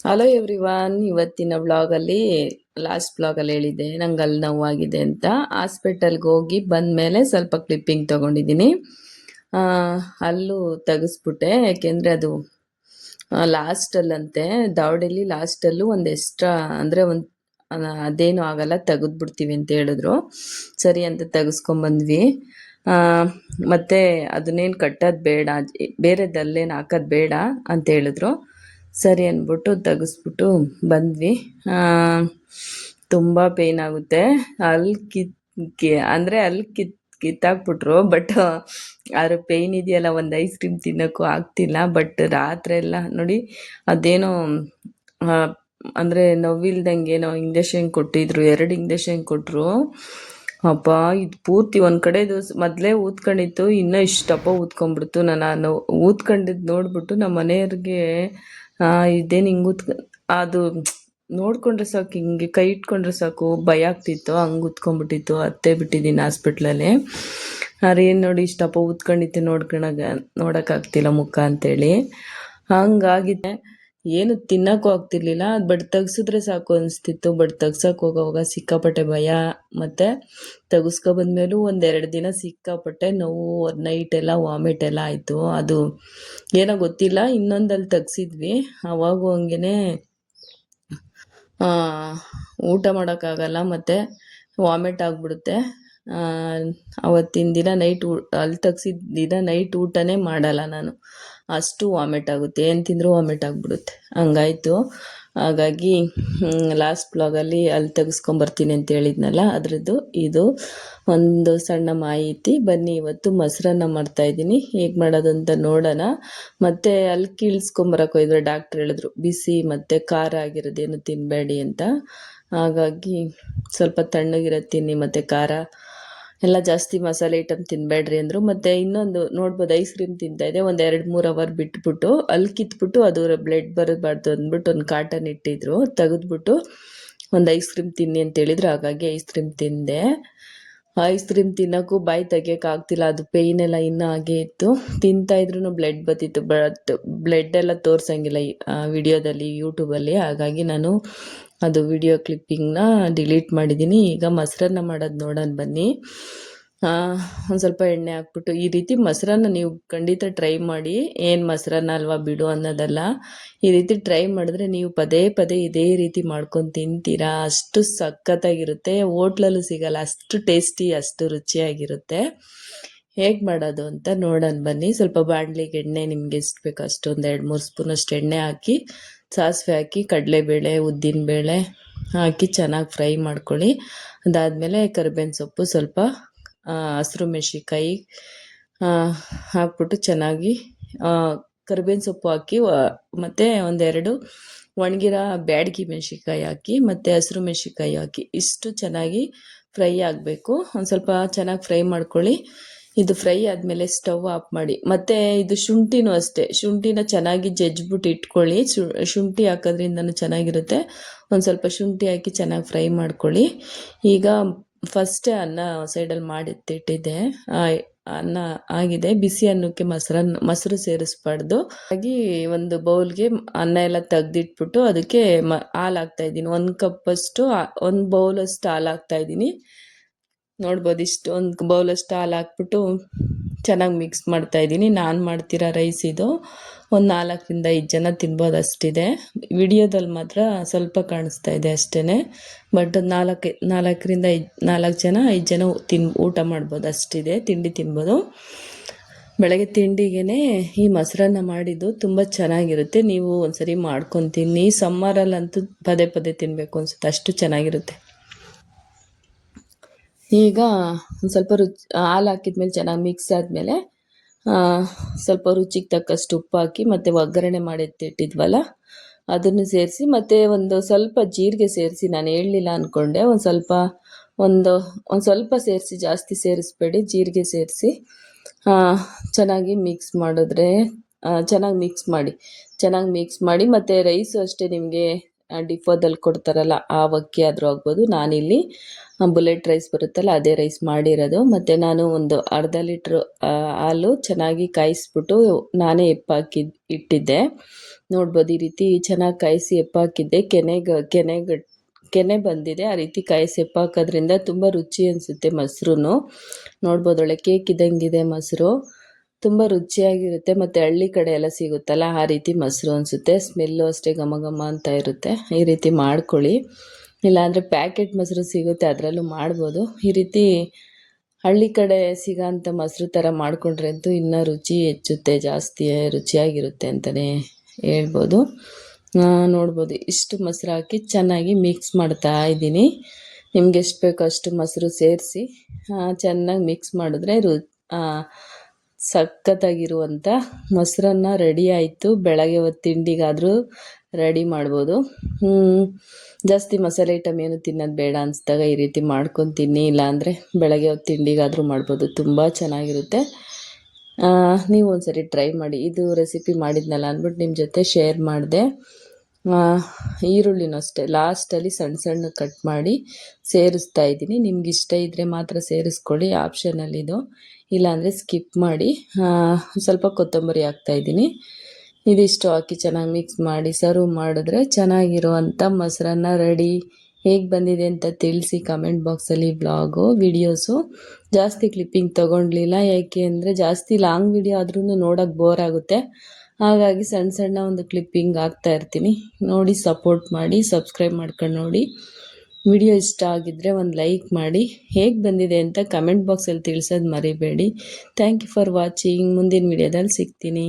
Hello everyone, ಇವತ್ತಿನ ವ್ಲಾಗಲ್ಲಿ last ವ್ಲಾಗಲ್ಲಿ ಹೇಳಿದ್ದೆ ನಂಗೆ ಅಲ್ಲಿ ನೋವಾಗಿದೆ ಅಂತ. ಹಾಸ್ಪಿಟಲ್ಗೆ ಹೋಗಿ ಬಂದಮೇಲೆ ಸ್ವಲ್ಪ ಕ್ಲಿಪ್ಪಿಂಗ್ ತೊಗೊಂಡಿದ್ದೀನಿ. ಅಲ್ಲೂ ತೆಗೆಸ್ಬಿಟ್ಟೆ, ಯಾಕೆಂದರೆ ಅದು ಲಾಸ್ಟಲ್ಲಂತೆ ದಾವಡೇಲಿ ಲಾಸ್ಟಲ್ಲೂ ಒಂದು ಎಕ್ಸ್ಟ್ರಾ ಅಂದರೆ ಒಂದು ಅದೇನು ಆಗಲ್ಲ, ತೆಗೆದ್ಬಿಡ್ತೀವಿ ಅಂತ ಹೇಳಿದ್ರು. ಸರಿ ಅಂತ ತೆಗೆಸ್ಕೊಂಬಂದ್ವಿ. ಮತ್ತು ಅದನ್ನೇನು ಕಟ್ಟೋದು ಬೇಡ, ಬೇರೆದಲ್ಲೇನು ಹಾಕೋದು ಬೇಡ ಅಂತ ಹೇಳಿದ್ರು. ಸರಿ ಅಂದ್ಬಿಟ್ಟು ತೆಗೆಸ್ಬಿಟ್ಟು ಬಂದ್ವಿ. ತುಂಬ ಪೇಯ್ನ್ ಆಗುತ್ತೆ. ಅಲ್ಲಿ ಅಂದರೆ ಅಲ್ಲಿ ಕಿತ್ತಾಕ್ಬಿಟ್ರು. ಬಟ್ ಅದ್ರ ಪೇಯ್ನ್ ಇದೆಯಲ್ಲ, ಒಂದು ಐಸ್ ಕ್ರೀಮ್ ತಿನ್ನೋಕ್ಕೂ ಆಗ್ತಿಲ್ಲ. ಬಟ್ ರಾತ್ರಿ ಎಲ್ಲ ನೋಡಿ ಅದೇನೋ ಅಂದರೆ ನೋವಿಲ್ದಂಗೆ ಏನೋ ಇಂಜೆಕ್ಷನ್ ಕೊಟ್ಟಿದ್ರು, 2 ಇಂಜೆಕ್ಷನ್ ಕೊಟ್ಟರು. ಅಪ್ಪ ಇದು ಪೂರ್ತಿ ಒಂದು ಕಡೆದು ಮೊದಲೇ ಊದ್ಕೊಂಡಿತ್ತು, ಇನ್ನೂ ಇಷ್ಟಪ್ಪ ಊದ್ಕೊಂಡ್ಬಿಡ್ತು. ನಾನು ಊದ್ಕೊಂಡಿದ್ದು ನೋಡ್ಬಿಟ್ಟು ನಮ್ಮ ಮನೆಯವ್ರಿಗೆ ಇದೇನು ಹಿಂಗೆ ಅದು ನೋಡ್ಕೊಂಡ್ರೆ ಸಾಕು, ಹಿಂಗೆ ಕೈ ಇಟ್ಕೊಂಡ್ರೆ ಸಾಕು ಭಯ ಆಗ್ತಿತ್ತು, ಹಂಗೆ ಉತ್ಕೊಂಡ್ಬಿಟ್ಟಿತ್ತು. ಅತ್ತೆ ಬಿಟ್ಟಿದ್ದೀನಿ ಹಾಸ್ಪಿಟ್ಲಲ್ಲಿ. ಏನು ನೋಡಿ ಇಷ್ಟಪ್ಪ ಊದ್ಕೊಂಡಿತ್ತು, ನೋಡೋಕ್ಕಾಗ್ತಿಲ್ಲ ಮುಖ ಅಂತೇಳಿ. ಹಂಗಾಗಿದೆ. ಏನು ತಿನ್ನೋಕ್ಕೂ ಆಗ್ತಿರ್ಲಿಲ್ಲ. ಬಟ್ ತೆಗ್ಸಿದ್ರೆ ಸಾಕು ಅನಿಸ್ತಿತ್ತು. ಬಟ್ ತೆಗ್ಸೋಕೆ ಹೋಗೋವಾಗ ಸಿಕ್ಕಾಪಟ್ಟೆ ಭಯ. ಮತ್ತು ತೆಗೆಸ್ಕೊಬಂದ್ಮೇಲೂ 1-2 ದಿನ ಸಿಕ್ಕಾಪಟ್ಟೆ ನೋವು, ನೈಟ್ ಎಲ್ಲ ವಾಮಿಟ್ ಎಲ್ಲ ಆಯಿತು. ಅದು ಏನೋ ಗೊತ್ತಿಲ್ಲ. ಇನ್ನೊಂದಲ್ಲಿ ತೆಗ್ಸಿದ್ವಿ, ಅವಾಗೂ ಹಂಗೆ ಊಟ ಮಾಡೋಕ್ಕಾಗಲ್ಲ ಮತ್ತು ವಾಮಿಟ್ ಆಗಿಬಿಡುತ್ತೆ. ಅವತ್ತಿನ ದಿನ ನೈಟ್ ಅಲ್ಲಿ ತೆಗ್ಸಿದ ದಿನ ನೈಟ್ ಊಟನೇ ಮಾಡಲ್ಲ ನಾನು, ಅಷ್ಟು ವಾಮಿಟ್ ಆಗುತ್ತೆ. ಏನು ತಿಂದರೂ ವಾಮಿಟ್ ಆಗಿಬಿಡುತ್ತೆ, ಹಂಗಾಯಿತು. ಹಾಗಾಗಿ ಲಾಸ್ಟ್ ಬ್ಲಾಗಲ್ಲಿ ಅಲ್ಲಿ ತೆಗೆಸ್ಕೊಂಬರ್ತೀನಿ ಅಂತ ಹೇಳಿದ್ನಲ್ಲ, ಅದರದ್ದು ಇದು ಒಂದು ಸಣ್ಣ ಮಾಹಿತಿ. ಬನ್ನಿ ಇವತ್ತು ಮೊಸರನ್ನ ಮಾಡ್ತಾಯಿದ್ದೀನಿ, ಹೇಗೆ ಮಾಡೋದು ಅಂತ ನೋಡೋಣ. ಮತ್ತು ಅಲ್ಲಿ ಕೀಳ್ಸ್ಕೊಂಬರಕ್ಕೆ ಹೋಯಿದ್ರೆ ಡಾಕ್ಟ್ರ್ ಹೇಳಿದ್ರು ಬಿಸಿ ಮತ್ತು ಖಾರ ಆಗಿರೋದೇನು ತಿನ್ನಬೇಡಿ ಅಂತ. ಹಾಗಾಗಿ ಸ್ವಲ್ಪ ತಣ್ಣಗಿರೋದು ತಿನ್ನಿ ಮತ್ತು ಖಾರ ಎಲ್ಲ ಜಾಸ್ತಿ ಮಸಾಲೆ ಐಟಮ್ ತಿನ್ನಬೇಡ್ರಿ ಅಂದರು. ಮತ್ತು ಇನ್ನೊಂದು ನೋಡ್ಬೋದು, ಐಸ್ ಕ್ರೀಮ್ ತಿಂತಾಯಿದ್ದೆ. ಒಂದು 2-3 ಅವರ್ ಬಿಟ್ಬಿಟ್ಟು ಅಲ್ಲಿ ಕಿತ್ಬಿಟ್ಟು ಅದು ಬ್ಲಡ್ ಬರಬಾರ್ದು ಅಂದ್ಬಿಟ್ಟು ಒಂದು ಕಾಟನ್ ಇಟ್ಟಿದ್ರು, ತೆಗೆದ್ಬಿಟ್ಟು ಒಂದು ಐಸ್ ಕ್ರೀಮ್ ತಿನ್ನಿ ಅಂತೇಳಿದ್ರು. ಹಾಗಾಗಿ ಐಸ್ ಕ್ರೀಮ್ ತಿಂದೆ. ಐಸ್ ಕ್ರೀಮ್ ತಿನ್ನೋಕ್ಕೂ ಬಾಯಿ ತೆಗಿಯೋಕ್ಕಾಗ್ತಿಲ್ಲ, ಅದು ಪೇಯ್ನ್ ಎಲ್ಲ ಇನ್ನೂ ಹಾಗೇ ಇತ್ತು. ತಿಂತಾಯಿದ್ರು ಬ್ಲಡ್ ಬತ್ತಿತ್ತು. ಬಟ್ ಬ್ಲಡ್ ಎಲ್ಲ ತೋರಿಸಂಗಿಲ್ಲ ವಿಡಿಯೋದಲ್ಲಿ, ಯೂಟ್ಯೂಬಲ್ಲಿ. ಹಾಗಾಗಿ ನಾನು ಅದು ವಿಡಿಯೋ ಕ್ಲಿಪ್ಪಿಂಗ್ನ ಡಿಲೀಟ್ ಮಾಡಿದ್ದೀನಿ. ಈಗ ಮೊಸರನ್ನ ಮಾಡೋದು ನೋಡೋಣ ಬನ್ನಿ. ಒಂದು ಸ್ವಲ್ಪ ಎಣ್ಣೆ ಹಾಕ್ಬಿಟ್ಟು ಈ ರೀತಿ ಮೊಸರನ್ನ ನೀವು ಖಂಡಿತ ಟ್ರೈ ಮಾಡಿ. ಏನು ಮೊಸರನ್ನ ಅಲ್ವಾ ಬಿಡು ಅನ್ನೋದಲ್ಲ, ಈ ರೀತಿ ಟ್ರೈ ಮಾಡಿದ್ರೆ ನೀವು ಪದೇ ಪದೇ ಇದೇ ರೀತಿ ಮಾಡ್ಕೊಂಡು ತಿಂತೀರಾ. ಅಷ್ಟು ಸಖತ್ತಾಗಿರುತ್ತೆ, ಹೋಟ್ಲಲ್ಲೂ ಸಿಗಲ್ಲ, ಅಷ್ಟು ಟೇಸ್ಟಿ, ಅಷ್ಟು ರುಚಿಯಾಗಿರುತ್ತೆ. ಹೇಗೆ ಮಾಡೋದು ಅಂತ ನೋಡೋಣ ಬನ್ನಿ. ಸ್ವಲ್ಪ ಬಾಣಲಿಗೆ ಎಣ್ಣೆ ನಿಮ್ಗೆ ಎಷ್ಟು ಬೇಕು ಅಷ್ಟೊಂದು 2-3 ಸ್ಪೂನ್ ಅಷ್ಟು ಎಣ್ಣೆ ಹಾಕಿ, ಸಾಸಿವೆ ಹಾಕಿ, ಕಡಲೆಬೇಳೆ, ಉದ್ದಿನಬೇಳೆ ಹಾಕಿ ಚೆನ್ನಾಗಿ ಫ್ರೈ ಮಾಡ್ಕೊಳ್ಳಿ. ಅದಾದಮೇಲೆ ಕರಿಬೇವಿನ ಸೊಪ್ಪು, ಸ್ವಲ್ಪ ಹಸಿರು ಮೆಣಸಿನ್ಕಾಯಿ ಹಾಕ್ಬಿಟ್ಟು ಚೆನ್ನಾಗಿ ಕರಿಬೇವಿನ ಸೊಪ್ಪು ಹಾಕಿ, ಮತ್ತು 1-2 ಒಣಗಿರೋ ಬ್ಯಾಡಗಿ ಮೆಣಸಿನ್ಕಾಯಿ ಹಾಕಿ, ಮತ್ತು ಹಸಿರು ಮೆಣಸಿನ್ಕಾಯಿ ಹಾಕಿ, ಇಷ್ಟು ಚೆನ್ನಾಗಿ ಫ್ರೈ ಆಗಬೇಕು. ಒಂದು ಸ್ವಲ್ಪ ಚೆನ್ನಾಗಿ ಫ್ರೈ ಮಾಡ್ಕೊಳ್ಳಿ. ಇದು ಫ್ರೈ ಆದಮೇಲೆ ಸ್ಟವ್ ಆಫ್ ಮಾಡಿ. ಮತ್ತು ಇದು ಶುಂಠಿನೂ ಅಷ್ಟೇ, ಶುಂಠಿನ ಚೆನ್ನಾಗಿ ಜಜ್ಜಿಬಿಟ್ಟು ಇಟ್ಕೊಳ್ಳಿ. ಶುಂಠಿ ಹಾಕೋದ್ರಿಂದನೂ ಚೆನ್ನಾಗಿರುತ್ತೆ. ಒಂದು ಸ್ವಲ್ಪ ಶುಂಠಿ ಹಾಕಿ ಚೆನ್ನಾಗಿ ಫ್ರೈ ಮಾಡ್ಕೊಳ್ಳಿ. ಈಗ ಫಸ್ಟೇ ಅನ್ನ ಸೈಡಲ್ಲಿ ಮಾಡಿಟ್ಟಿದ್ದೆ, ಅನ್ನ ಆಗಿದೆ. ಬಿಸಿ ಅನ್ನಕ್ಕೆ ಮೊಸರು ಸೇರಿಸ್ಬಾರ್ದು. ಹಾಗಾಗಿ ಒಂದು ಬೌಲ್ಗೆ ಅನ್ನ ಎಲ್ಲ ತೆಗ್ದಿಟ್ಬಿಟ್ಟು ಅದಕ್ಕೆ ಹಾಲು ಹಾಕ್ತಾಯಿದ್ದೀನಿ. 1 ಕಪ್ಪಷ್ಟು, 1 ಬೌಲಷ್ಟು ಹಾಲು ಹಾಕ್ತಾಯಿದ್ದೀನಿ. ನೋಡ್ಬೋದು, ಇಷ್ಟು 1 ಬೌಲಷ್ಟು ಹಾಲು ಹಾಕ್ಬಿಟ್ಟು ಚೆನ್ನಾಗಿ ಮಿಕ್ಸ್ ಮಾಡ್ತಾಯಿದ್ದೀನಿ. ನಾನು ಮಾಡ್ತಿರೋ ರೈಸ್ ಇದು. ಒಂದು 4-5 ಜನ ತಿನ್ಬೋದು ಅಷ್ಟಿದೆ. ವಿಡಿಯೋದಲ್ಲಿ ಮಾತ್ರ ಸ್ವಲ್ಪ ಕಾಣಿಸ್ತಾ ಇದೆ ಅಷ್ಟೇ. ಬಟ್ 4 ಜನ 5 ಜನ ಊಟ ಮಾಡ್ಬೋದು ಅಷ್ಟಿದೆ, ತಿಂಡಿ ತಿನ್ಬೋದು. ಬೆಳಗ್ಗೆ ತಿಂಡಿಗೆ ಈ ಮೊಸರನ್ನ ಮಾಡಿದ್ದು ತುಂಬ ಚೆನ್ನಾಗಿರುತ್ತೆ. ನೀವು ಒಂದ್ಸರಿ ಮಾಡ್ಕೊಂಡು ತಿನ್ನಿ. ಸಮ್ಮರಲ್ಲಂತೂ ಪದೇ ಪದೇ ತಿನ್ನಬೇಕು ಅನ್ಸುತ್ತೆ, ಅಷ್ಟು ಚೆನ್ನಾಗಿರುತ್ತೆ. ಈಗ ಒಂದು ಸ್ವಲ್ಪ ಹಾಲು ಹಾಕಿದ್ಮೇಲೆ ಚೆನ್ನಾಗಿ ಮಿಕ್ಸ್ ಆದಮೇಲೆ ಸ್ವಲ್ಪ ರುಚಿಗೆ ತಕ್ಕಷ್ಟು ಉಪ್ಪು ಹಾಕಿ, ಮತ್ತು ಒಗ್ಗರಣೆ ಮಾಡಿ ಎತ್ತಿಟ್ಟಿದ್ವಲ್ಲ ಅದನ್ನು ಸೇರಿಸಿ, ಮತ್ತು ಒಂದು ಸ್ವಲ್ಪ ಜೀರಿಗೆ ಸೇರಿಸಿ. ನಾನು ಹೇಳಲಿಲ್ಲ ಅಂದ್ಕೊಂಡೆ, ಒಂದು ಸ್ವಲ್ಪ ಸೇರಿಸಿ, ಜಾಸ್ತಿ ಸೇರಿಸ್ಬೇಡಿ, ಜೀರಿಗೆ ಸೇರಿಸಿ ಚೆನ್ನಾಗಿ ಮಿಕ್ಸ್ ಮಾಡಿದ್ರೆ ಚೆನ್ನಾಗಿ ಮಿಕ್ಸ್ ಮಾಡಿ. ಮತ್ತು ರೈಸು ಅಷ್ಟೇ, ನಿಮಗೆ ಡಿಪೋದಲ್ಲಿ ಕೊಡ್ತಾರಲ್ಲ ಆ ಅಕ್ಕಿ ಆದರೂ ಆಗ್ಬೋದು. ನಾನಿಲ್ಲಿ ಬುಲೆಟ್ ರೈಸ್ ಬರುತ್ತಲ್ಲ ಅದೇ ರೈಸ್ ಮಾಡಿರೋದು. ಮತ್ತು ನಾನು ಒಂದು ಅರ್ಧ ಲೀಟ್ರ್ ಹಾಲು ಚೆನ್ನಾಗಿ ಕಾಯಿಸ್ಬಿಟ್ಟು ನಾನೇ ಹಾಕಿ ಇಟ್ಟಿದ್ದೆ. ನೋಡ್ಬೋದು, ಈ ರೀತಿ ಚೆನ್ನಾಗಿ ಕಾಯಿಸಿ ಹಾಕಿದ್ದೆ. ಕೆನೆ ಬಂದಿದೆ. ಆ ರೀತಿ ಕಾಯಿಸಿ ಹಾಕೋದ್ರಿಂದ ತುಂಬ ರುಚಿ ಅನಿಸುತ್ತೆ ಮೊಸರು. ನೋಡ್ಬೋದು, ಒಳ್ಳೆ ಕೇಕ್ ಇದ್ದಂಗಿದೆ ಮೊಸರು, ತುಂಬ ರುಚಿಯಾಗಿರುತ್ತೆ. ಮತ್ತು ಹಳ್ಳಿ ಕಡೆ ಎಲ್ಲ ಸಿಗುತ್ತಲ್ಲ ಆ ರೀತಿ ಮೊಸರು ಅನಿಸುತ್ತೆ. ಸ್ಮೆಲ್ಲು ಅಷ್ಟೇ ಘಮ ಘಮ ಅಂತ ಇರುತ್ತೆ. ಈ ರೀತಿ ಮಾಡ್ಕೊಳ್ಳಿ. ಇಲ್ಲಾಂದರೆ ಪ್ಯಾಕೆಟ್ ಮೊಸರು ಸಿಗುತ್ತೆ, ಅದರಲ್ಲೂ ಮಾಡ್ಬೋದು. ಈ ರೀತಿ ಹಳ್ಳಿ ಕಡೆ ಸಿಗೋಂಥ ಮೊಸರು ಥರ ಮಾಡಿಕೊಂಡ್ರೆ ಅಂತೂ ಇನ್ನೂ ರುಚಿ ಹೆಚ್ಚುತ್ತೆ, ಜಾಸ್ತಿ ರುಚಿಯಾಗಿರುತ್ತೆ ಅಂತಲೇ ಹೇಳ್ಬೋದು. ನೋಡ್ಬೋದು, ಇಷ್ಟು ಮೊಸರು ಹಾಕಿ ಚೆನ್ನಾಗಿ ಮಿಕ್ಸ್ ಮಾಡ್ತಾ ಇದ್ದೀನಿ. ನಿಮ್ಗೆ ಎಷ್ಟು ಬೇಕೋ ಅಷ್ಟು ಮೊಸರು ಸೇರಿಸಿ ಚೆನ್ನಾಗಿ ಮಿಕ್ಸ್ ಮಾಡಿದ್ರೆ ಸಖತ್ತಾಗಿರುವಂಥ ಮೊಸರನ್ನ ರೆಡಿ ಆಯಿತು. ಬೆಳಗ್ಗೆ ಹೊತ್ತು ತಿಂಡಿಗಾದರೂ ರೆಡಿ ಮಾಡ್ಬೋದು. ಜಾಸ್ತಿ ಮಸಾಲೆ ಐಟಮ್ ಏನು ತಿನ್ನೋದು ಬೇಡ ಅನಿಸ್ದಾಗ ಈ ರೀತಿ ಮಾಡ್ಕೊಂಡು ತಿನ್ನಿ. ಇಲ್ಲಾಂದರೆ ಬೆಳಗ್ಗೆ ಹೊತ್ತು ತಿಂಡಿಗಾದರೂ ಮಾಡ್ಬೋದು, ತುಂಬ ಚೆನ್ನಾಗಿರುತ್ತೆ. ನೀವು ಒಂದ್ಸರಿ ಟ್ರೈ ಮಾಡಿ. ಇದು ರೆಸಿಪಿ ಮಾಡಿದ್ನಲ್ಲ ಅಂದ್ಬಿಟ್ಟು ನಿಮ್ಮ ಜೊತೆ ಶೇರ್ ಮಾಡಿದೆ. ಈರುಳ್ಳಿನೂ ಅಷ್ಟೇ ಲಾಸ್ಟಲ್ಲಿ ಸಣ್ಣ ಸಣ್ಣ ಕಟ್ ಮಾಡಿ ಸೇರಿಸ್ತಾ ಇದ್ದೀನಿ. ನಿಮ್ಗೆ ಇಷ್ಟ ಇದ್ದರೆ ಮಾತ್ರ ಸೇರಿಸ್ಕೊಳ್ಳಿ, ಆಪ್ಷನಲ್ಲಿದು. ಇಲ್ಲಾಂದರೆ ಸ್ಕಿಪ್ ಮಾಡಿ. ಸ್ವಲ್ಪ ಕೊತ್ತಂಬರಿ ಹಾಕ್ತಾಯಿದ್ದೀನಿ. ಇದಿಷ್ಟು ಹಾಕಿ ಚೆನ್ನಾಗಿ ಮಿಕ್ಸ್ ಮಾಡಿ ಸರ್ವ್ ಮಾಡಿದ್ರೆ ಚೆನ್ನಾಗಿರುವಂಥ ಮೊಸರನ್ನ ರೆಡಿ. ಹೇಗೆ ಬಂದಿದೆ ಅಂತ ತಿಳಿಸಿ ಕಮೆಂಟ್ ಬಾಕ್ಸಲ್ಲಿ. ವಿಡಿಯೋಸು ಜಾಸ್ತಿ ಕ್ಲಿಪ್ಪಿಂಗ್ ತೊಗೊಂಡ್ಲಿಲ್ಲ, ಯಾಕೆ ಅಂದರೆ ಜಾಸ್ತಿ ಲಾಂಗ್ ವಿಡಿಯೋ ಆದ್ರೂ ನೋಡೋಕ್ಕೆ ಬೋರ್ ಆಗುತ್ತೆ. ಹಾಗಾಗಿ ಸಣ್ಣ ಸಣ್ಣ ಒಂದು ಕ್ಲಿಪ್ಪಿಂಗ್ ಹಾಕ್ತಾ ಇರ್ತೀನಿ. ನೋಡಿ ಸಪೋರ್ಟ್ ಮಾಡಿ, ಸಬ್ಸ್ಕ್ರೈಬ್ ಮಾಡ್ಕೊಂಡು ನೋಡಿ. ವಿಡಿಯೋ ಇಷ್ಟ ಆಗಿದ್ದರೆ ಒಂದು ಲೈಕ್ ಮಾಡಿ. ಹೇಗೆ ಬಂದಿದೆ ಅಂತ ಕಮೆಂಟ್ ಬಾಕ್ಸಲ್ಲಿ ತಿಳಿಸೋದು ಮರಿಬೇಡಿ. Thank you for watching. ಮುಂದಿನ ವಿಡಿಯೋದಲ್ಲಿ ಸಿಗ್ತೀನಿ.